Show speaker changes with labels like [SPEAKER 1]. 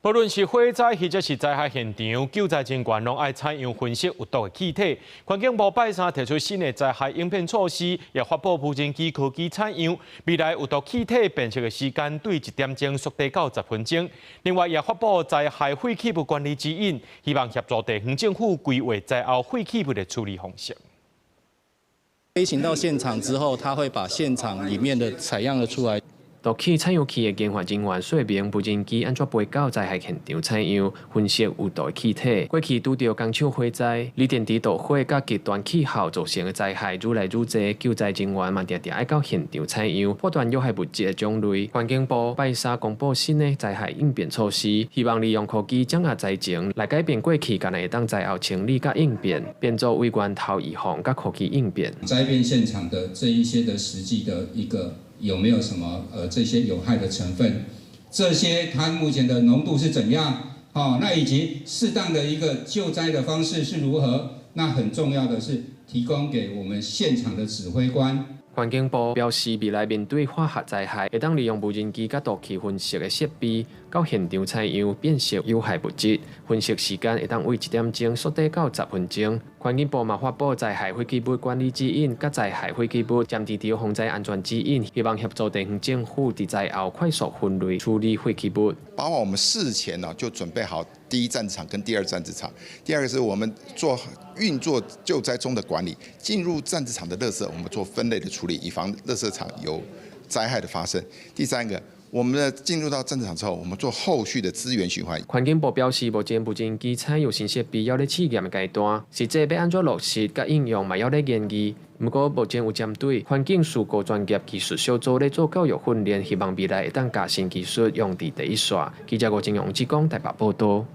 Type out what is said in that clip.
[SPEAKER 1] 無論是火災或者是災害現場，救災人員攏愛採用分析有毒的氣體。環境部拜三提出新的災害應變措施，也發布無人機科技採樣，未來有毒氣體辨識的時間對1點鐘縮短到10分鐘。另外，也發布災害廢棄物管理指引，希望協助地方政府規劃災後廢棄物的處理方式。
[SPEAKER 2] 飛行到現場之後，他會把現場裡面的採樣了出來。毒氣採樣器的研發人員說明無人機安怎飛到災害現場採樣，分析有毒的氣體。過去拄到工廠火災、鋰電池導火、甲極端氣候造成的災害愈來愈多，救災人員嘛常常愛到現場採樣，判斷有害物質的種類。環境部拜三公布新的災害應變措施，希望利用科技掌握災情，來改變過去可能會當災後清理甲應變，變做為源頭預防甲科技應變。
[SPEAKER 3] 災變現場的這一些的實際的一個。有沒有什麼這些有害的成分？這些它目前的濃度是怎樣？那以及適當的一個救災的方式是如何？那很重要的是提供給我們現場的指揮官。
[SPEAKER 2] 環境部表示，未來面對化學災害，會當利用無人機甲毒氣分析的設備，到現場採樣辨識有害物質，分析時間會當為1點鐘縮短到10分鐘。環境部嘛發布災害廢棄物管理指引，甲災害廢棄物暫時防災安全指引，希望協助地方政府在災後快速分類處理廢棄物。
[SPEAKER 4] 包括我們事前呢就準備好第一戰場跟第二戰場。第二個是我們運作救災中的管理，進入戰場的垃圾，我們做分類的處理，以防垃圾場有災害的發生。第三個，我們進入到戰場之後，我們做後續的資源循環。
[SPEAKER 2] 環境部表示，目前無人機採用新設備要在試驗的階段，實際要安怎落實甲應用嘛要在研究。不過目前有針對環境事故專業技術小組咧做教育訓練，希望未來會當加新技術用佇第一線。記者吳正陽、王志剛台北報道。